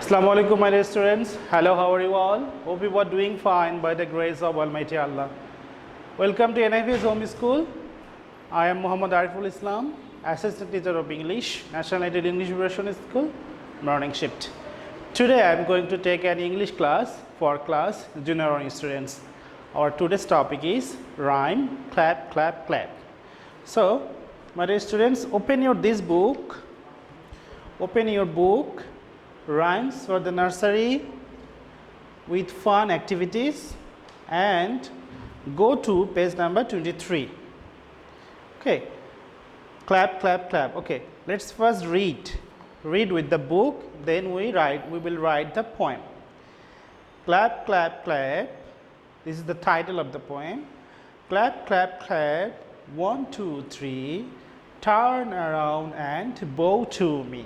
Assalamu alaikum my dear students. Hello, how are you all? Hope you are doing fine by the grace of Almighty Allah. Welcome to NIV's Home School. I am Muhammad Ariful Islam, Assistant Teacher of English, National United English Version School, morning shift. Today I am going to take an English class for class junior students. Our today's topic is rhyme, clap, clap, clap. So, my dear students, open your book, Rhymes for the Nursery with Fun Activities, and go to page number 23. Okay, clap, clap, clap. Okay, let's first read with the book, then we will write the poem. Clap, clap, clap. This is the title of the poem. Clap, clap, clap. 1, 2, 3. Turn around and bow to me.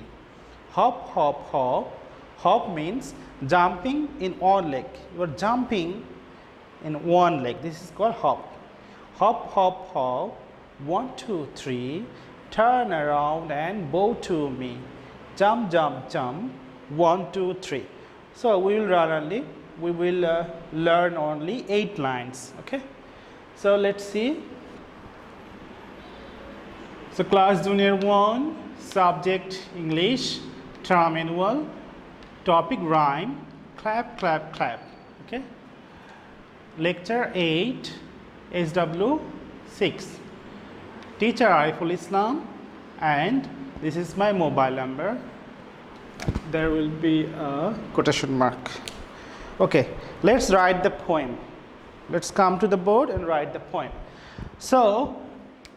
Hop, hop, hop. Hop means jumping in one leg. You are jumping in one leg. This is called hop. Hop, hop, hop. 1, 2, 3. Turn around and bow to me. Jump, jump, jump. 1, 2, 3. So we will learn only 8 lines. Okay. So let's see. So class junior 1, subject English, term annual, topic rhyme, clap, clap, clap. Okay. Lecture 8, SW 6. Teacher Ariful Islam, and this is my mobile number. There will be a quotation mark. Okay, let's write the poem. Let's come to the board and write the poem. So,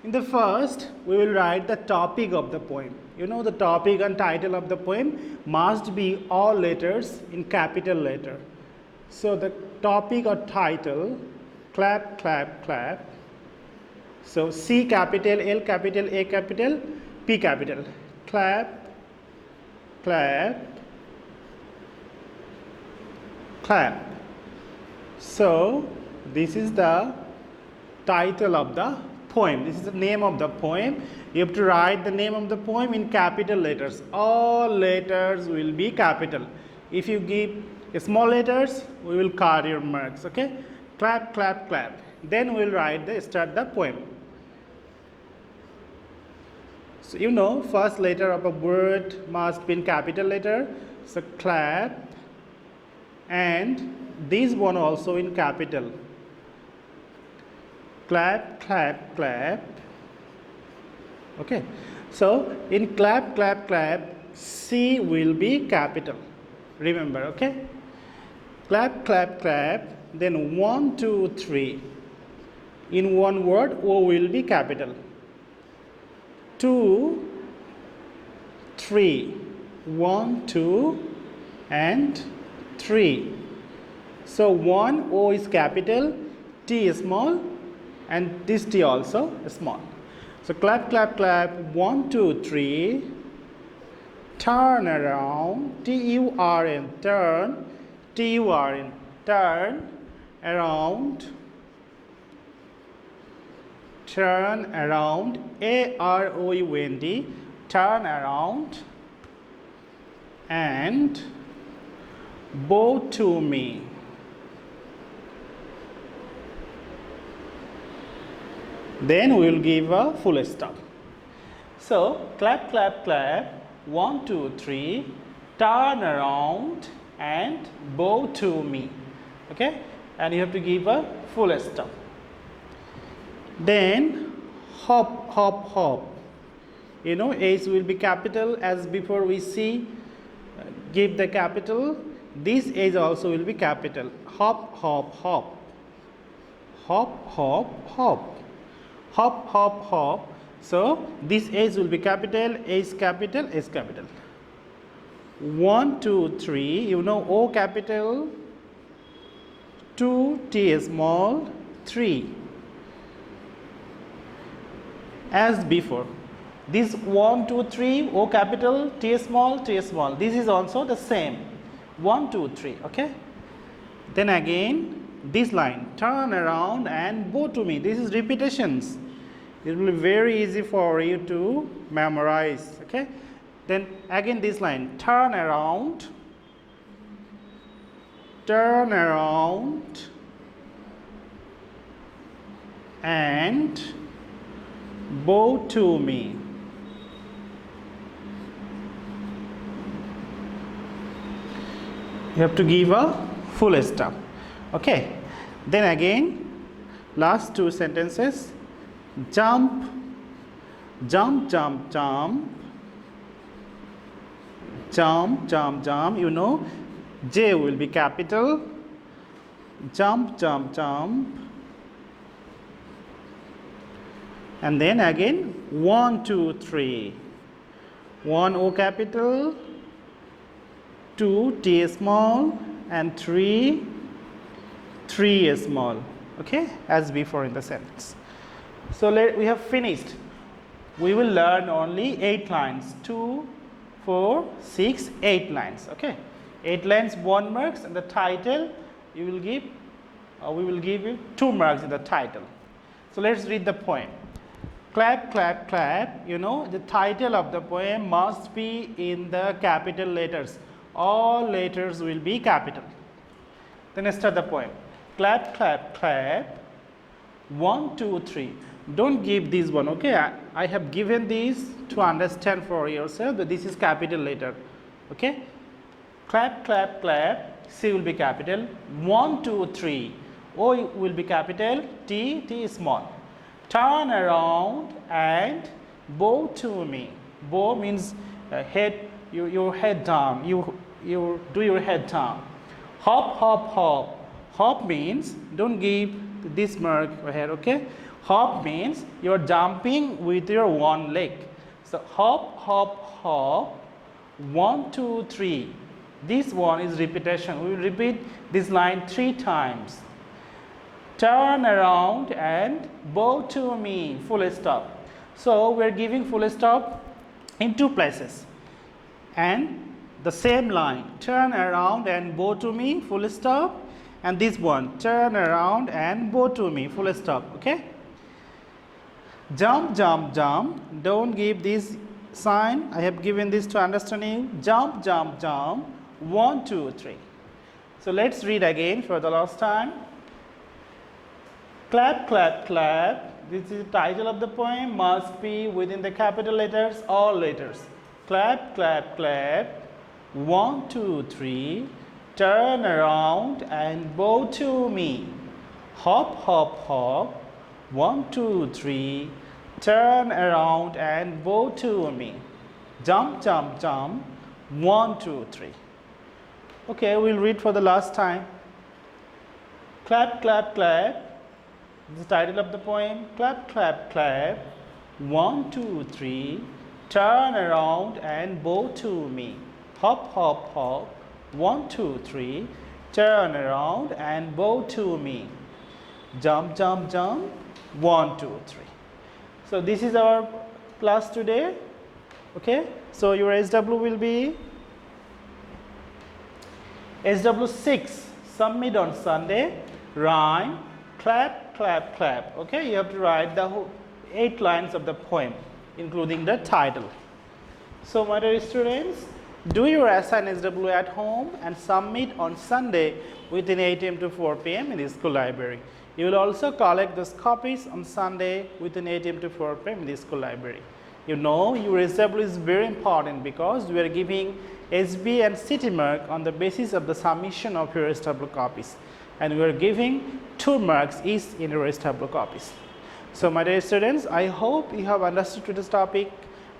in the first, we will write the topic of the poem. You know, the topic and title of the poem must be all letters in capital letter. So, the topic or title, clap, clap, clap. So, C capital, L capital, A capital, P capital. Clap, clap, clap. So, this is the title of the poem. This is the name of the poem. You have to write the name of the poem in capital letters. All letters will be capital. If you give small letters, we will cut your marks. Okay? Clap, clap, clap. Then we will start the poem. So you know, first letter of a word must be in capital letter. So clap, and this one also in capital. Clap, clap, clap. Okay. So in clap, clap, clap, C will be capital. Remember, okay? Clap, clap, clap. Then 1, 2, 3. In one word, O will be capital. 2, 3. 1, 2, and 3. So 1, O is capital, T is small, and this T also is small. So clap, clap, clap. 1, 2, 3. Turn around. T-U-R-N. Turn. T-U-R-N. Turn around. Turn around. A-R-O-U-N-D. Turn around. And bow to me. Then we will give a full stop. So, clap, clap, clap. 1, 2, 3. Turn around and bow to me. Okay? And you have to give a full stop. Then, hop, hop, hop. You know, H will be capital as before we see. Give the capital. This H also will be capital. Hop, hop, hop. Hop, hop, hop. Hop, hop, hop. So, this H will be capital, H capital, S capital. 1, 2, 3. You know O capital. 2, T small. 3. As before. This 1, 2, 3. O capital, T small, T small. This is also the same. 1, 2, 3. Okay. Then again, this line. Turn around and bow to me. This is repetitions. It will be very easy for you to memorize. Okay. Then again this line, turn around turn around and bow to me. You have to give a full stop. Okay. Then again, last two sentences. Jump, jump, jump, jump. Jump, jump, jump. You know, J will be capital. Jump, jump, jump. And then again, 1, 2, 3. 1 O capital, 2 T small, and 3 small. Okay, as before in the sentence. So we have finished. We will learn only 8 lines. 2, 4, 6, 8 lines. Okay, 8 lines, 1 marks, and the title you will give. We will give you 2 marks in the title. So let's read the poem. Clap, clap, clap. You know, the title of the poem must be in the capital letters. All letters will be capital. Then start the poem. Clap, clap, clap. 1, 2, 3. Don't give this one, okay? I have given this to understand for yourself that this is capital letter. Okay? Clap, clap, clap. C will be capital. 1, 2, 3. O will be capital. T small. Turn around and bow to me. Bow means head, your head down. You do your head down. Hop, hop, hop. Hop means don't give this mark here. Okay. Hop means you are jumping with your one leg. So hop, hop, hop. 1, 2, 3. This one is repetition. We will repeat this line 3 times. Turn around and bow to me. Full stop. So we are giving full stop in 2 places. And the same line. Turn around and bow to me. Full stop. And this one. Turn around and bow to me. Full stop. Okay. Jump, jump, jump. Don't give this sign. I have given this to understanding. Jump, jump, jump. 1, 2, 3. So let's read again for the last time. Clap, clap, clap. This is the title of the poem. Must be within the capital letters, all letters. Clap, clap, clap. 1, 2, 3. Turn around and bow to me. Hop, hop, hop. 1, 2, 3. Turn around and bow to me. Jump, jump, jump. 1, 2, 3. Okay, we'll read for the last time. Clap, clap, clap. This is the title of the poem. Clap, clap, clap. 1, 2, 3. Turn around and bow to me. Hop, hop, hop. 1, 2, 3. Turn around and bow to me. Jump, jump, jump. 1, 2, 3. So this is our class today. Okay. So your SW will be SW6. Submit on Sunday. Rhyme. Clap, clap, clap. Okay. You have to write the whole 8 lines of the poem, including the title. So my dear students, do your assign SW at home and submit on Sunday within 8 AM to 4 PM in the school library. You will also collect those copies on Sunday within 8 AM to 4 PM in the school library. You know your SW is very important because we are giving SB and CT mark on the basis of the submission of your SW copies, and we are giving 2 marks each in your SW copies. So my dear students, I hope you have understood today's topic.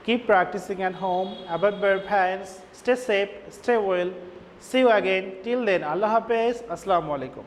Keep practicing at home, abide by your parents, stay safe, stay well. See you again. Till then, Allah Hafiz. Assalamu alaikum.